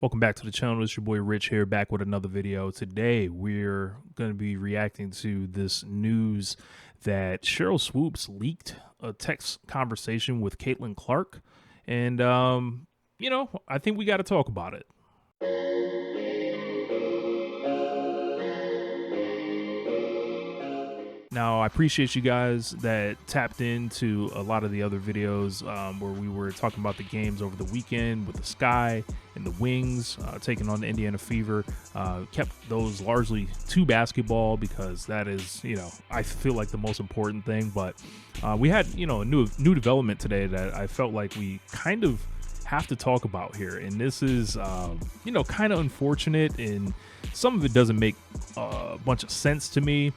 Welcome back to the channel. It's your boy Rich here, back with another video. Today we're going to be reacting to this news that Sheryl Swoopes leaked a text conversation with Caitlin Clark, and I think we got to talk about it. Now, I appreciate you guys that tapped into a lot of the other videos where we were talking about the games over the weekend with the Sky and the Wings taking on the Indiana Fever. Kept those largely to basketball because that is, I feel like the most important thing. But we had, a new development today that I felt like we kind of have to talk about here. And this is, kind of unfortunate, and some of it doesn't make a bunch of sense to me.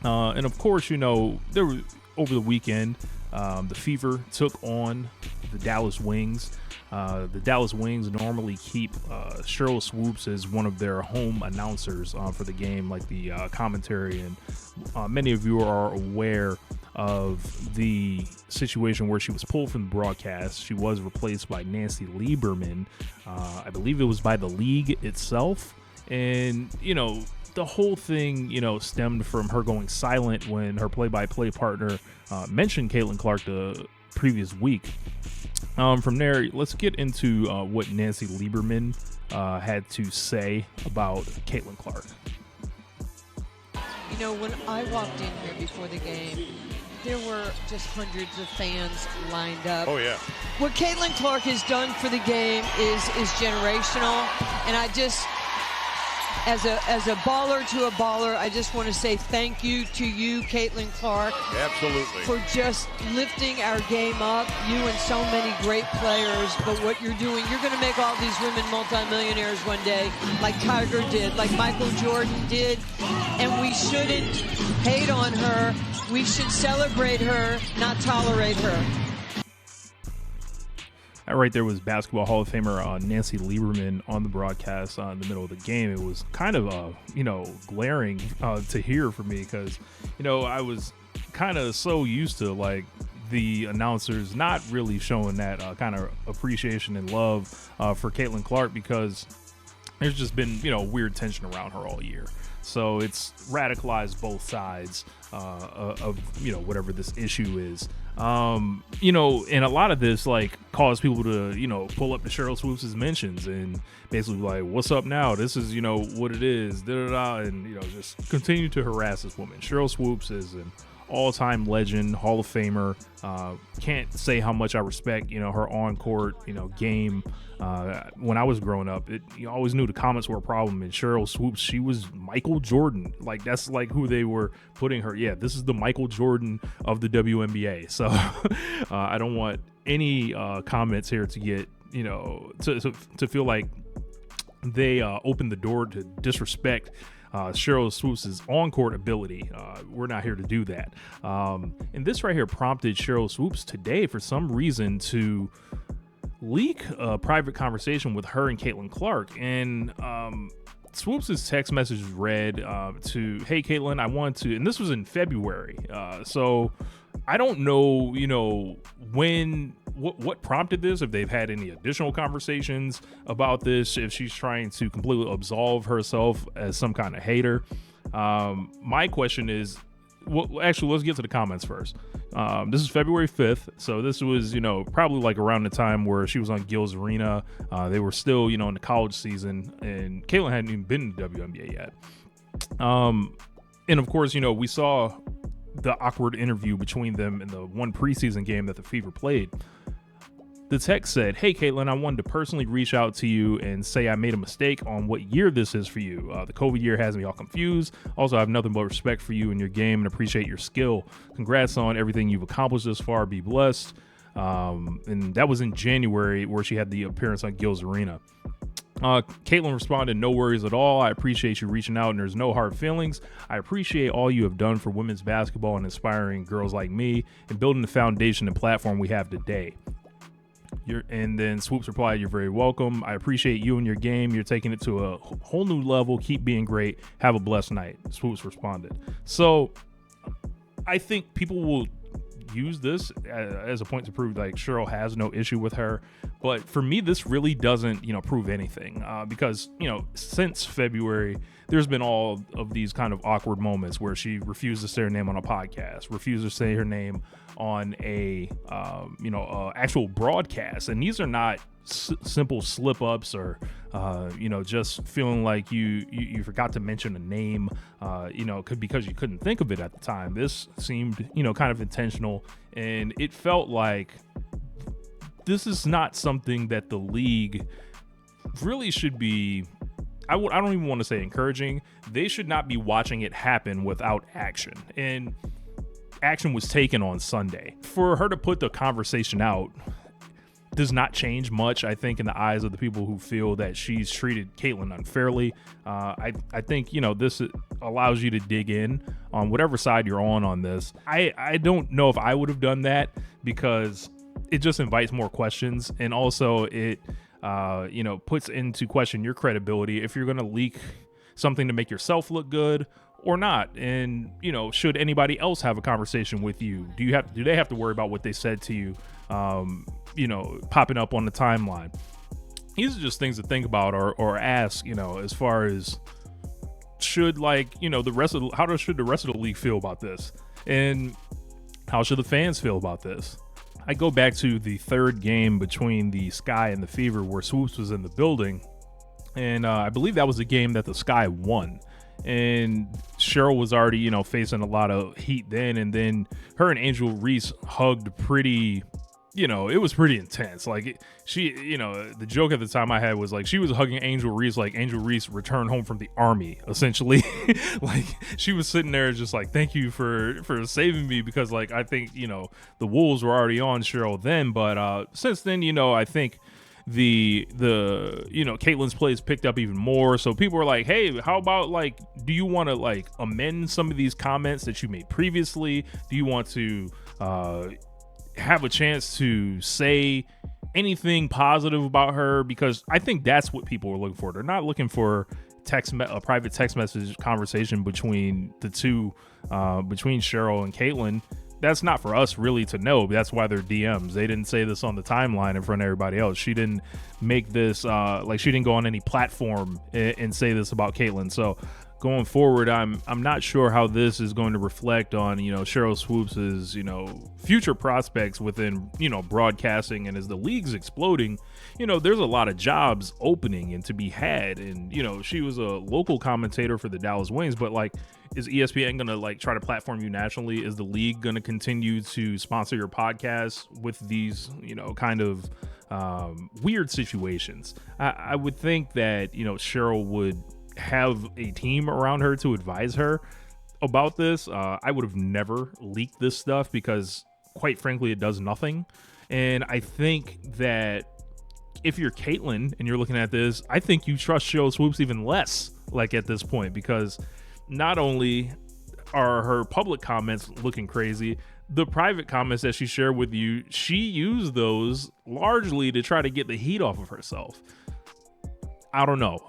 And of course, there was over the weekend, the Fever took on the Dallas Wings. The Dallas Wings normally keep Sheryl Swoopes as one of their home announcers for the game, like the commentary. And many of you are aware of the situation where she was pulled from the broadcast. She was replaced by Nancy Lieberman. I believe it was by the league itself. And, the whole thing, stemmed from her going silent when her play-by-play partner mentioned Caitlin Clark the previous week. From there, let's get into what Nancy Lieberman had to say about Caitlin Clark. When I walked in here before the game, there were just hundreds of fans lined up. Oh, yeah. What Caitlin Clark has done for the game is generational, and I just... As a baller to a baller, I just want to say thank you to you, Caitlin Clark. Absolutely. For just lifting our game up, you and so many great players. But what you're doing, you're going to make all these women multimillionaires one day, like Tiger did, like Michael Jordan did. And we shouldn't hate on her. We should celebrate her, not tolerate her. That right there was Basketball Hall of Famer Nancy Lieberman on the broadcast in the middle of the game. It was kind of, glaring to hear for me because, I was kind of so used to like the announcers not really showing that kind of appreciation and love for Caitlin Clark because there's just been, weird tension around her all year. So it's radicalized both sides of whatever this issue is. And a lot of this like caused people to, pull up the Sheryl Swoopes' mentions and basically like, what's up now? This is, what it is, and, just continue to harass this woman. Sheryl Swoopes is an all-time legend, Hall of Famer. Can't say how much I respect, her on-court, game. When I was growing up, you always knew the comments were a problem. And Sheryl Swoopes, she was Michael Jordan. Like, that's like who they were putting her. Yeah, this is the Michael Jordan of the WNBA. So I don't want any comments here to get, to feel like they opened the door to disrespect Sheryl Swoopes' on-court ability. We're not here to do that. And this right here prompted Sheryl Swoopes today for some reason to leak a private conversation with her and Caitlin Clark. And Swoopes' text message read to, "Hey Caitlin, I want to," and this was in February. So I don't know, when, what prompted this, if they've had any additional conversations about this, if she's trying to completely absolve herself as some kind of hater. My question is, well, actually, let's get to the comments first. This is February 5th. So this was, probably like around the time where she was on Gil's Arena. They were still, in the college season, and Caitlin hadn't even been in the WNBA yet. And of course, we saw the awkward interview between them in the one preseason game that the Fever played. The text said, "Hey Caitlin, I wanted to personally reach out to you and say I made a mistake on what year this is for you. The COVID year has me all confused. Also, I have nothing but respect for you and your game and appreciate your skill. Congrats on everything you've accomplished thus far. Be blessed." And that was in January, where she had the appearance on Gil's Arena. Caitlin responded, "No worries at all. I appreciate you reaching out and there's no hard feelings. I appreciate all you have done for women's basketball and inspiring girls like me and building the foundation and platform we have today." And then Swoopes replied, "You're very welcome. I appreciate you and your game. You're taking it to a whole new level. Keep being great. Have a blessed night." Swoopes responded. So I think people will use this as a point to prove like Sheryl has no issue with her. But for me, this really doesn't, prove anything because, since February, there's been all of these kind of awkward moments where she refused to say her name on a podcast, refused to say her name on a, actual broadcast. And these are not simple slip ups or, just feeling like you forgot to mention a name, because you couldn't think of it at the time. This seemed, kind of intentional, and it felt like this is not something that the league really should be. I don't even want to say encouraging. They should not be watching it happen without action. And action was taken on Sunday. For her to put the conversation out does not change much, I think, in the eyes of the people who feel that she's treated Caitlyn unfairly. I think, this allows you to dig in on whatever side you're on this. I don't know if I would have done that because it just invites more questions. And also it, puts into question your credibility if you're going to leak something to make yourself look good or not. And, should anybody else have a conversation with you? Do they have to worry about what they said to you, popping up on the timeline? These are just things to think about or ask, as far as should how should the rest of the league feel about this? And how should the fans feel about this? I go back to the third game between the Sky and the Fever where Swoops was in the building. And I believe that was a game that the Sky won. And Sheryl was already, facing a lot of heat then. And then her and Angel Reese hugged pretty, it was pretty intense. Like the joke at the time I had was like she was hugging Angel Reese like Angel Reese returned home from the army, essentially. Like she was sitting there just like, thank you for saving me, because like I think, the wolves were already on Sheryl then. But since then, I think the Caitlyn's plays picked up even more. So people were like, hey, how about like, do you want to like amend some of these comments that you made previously? Do you want to have a chance to say anything positive about her? Because I think that's what people are looking for. They're not looking for a private text message conversation between the two, between Sheryl and Caitlyn. That's not for us really to know. That's why they're DMs. They didn't say this on the timeline in front of everybody else. She didn't make this she didn't go on any platform and say this about Caitlyn. So going forward, I'm not sure how this is going to reflect on, Sheryl Swoopes' future prospects within, broadcasting. And as the league's exploding, there's a lot of jobs opening and to be had. And, she was a local commentator for the Dallas Wings, but like, is ESPN going to like try to platform you nationally? Is the league going to continue to sponsor your podcast with these, kind of weird situations? I would think that, Sheryl would have a team around her to advise her about this. I would have never leaked this stuff because quite frankly, it does nothing. And I think that if you're Caitlyn and you're looking at this, I think you trust Sheryl Swoopes even less, like at this point, because not only are her public comments looking crazy, the private comments that she shared with you, she used those largely to try to get the heat off of herself. I don't know.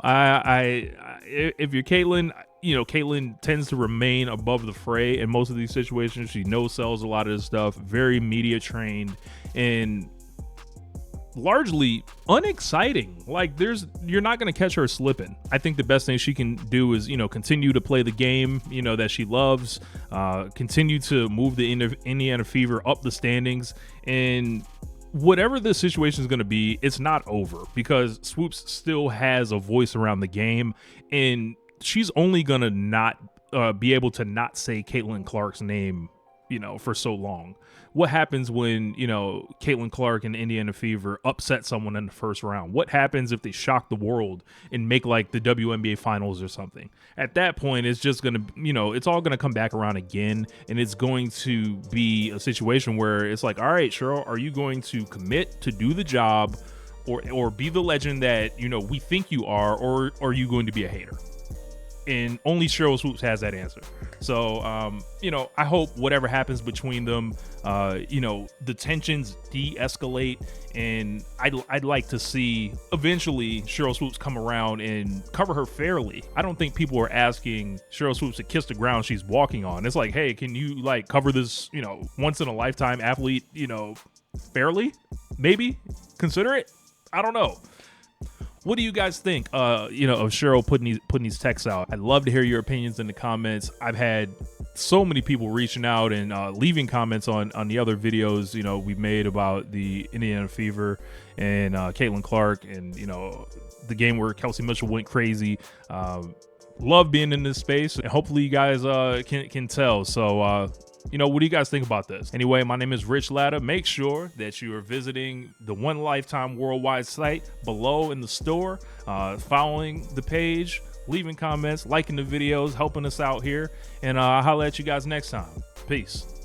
If you're Caitlyn, Caitlyn tends to remain above the fray in most of these situations. She no-sells a lot of this stuff, very media trained, and largely unexciting. Like you're not going to catch her slipping. I think the best thing she can do is, continue to play the game, that she loves, continue to move the Indiana Fever up the standings, and whatever the situation is going to be, it's not over because Swoopes still has a voice around the game, and she's only going to not be able to not say Caitlin Clark's name, for so long. What happens when, Caitlin Clark and Indiana Fever upset someone in the first round? What happens if they shock the world and make like the WNBA finals or something? At that point, it's just going to, it's all going to come back around again. And it's going to be a situation where it's like, all right, Sheryl, are you going to commit to do the job or be the legend that, we think you are, or are you going to be a hater? and only Sheryl Swoopes has that answer. So, you know, I hope whatever happens between them, you know, the tensions de-escalate, and I'd like to see eventually Sheryl Swoopes come around and cover her fairly. I don't think people are asking Sheryl Swoopes to kiss the ground she's walking on. It's like, hey, can you like cover this, you know, once in a lifetime athlete, you know, fairly? Maybe consider it. I don't know. What do you guys think, you know, of Sheryl putting these texts out? I'd love to hear your opinions in the comments. I've had so many people reaching out and leaving comments on the other videos, you know, we've made about the Indiana Fever and Caitlin Clark, and, you know, the game where Kelsey Mitchell went crazy. Love being in this space, and hopefully you guys can tell. So, you know, what do you guys think about this? Anyway, my name is Rich Latta. Make sure that you are visiting the One Lifetime Worldwide site below in the store, following the page, leaving comments, liking the videos, helping us out here, and I'll holler at you guys next time. Peace.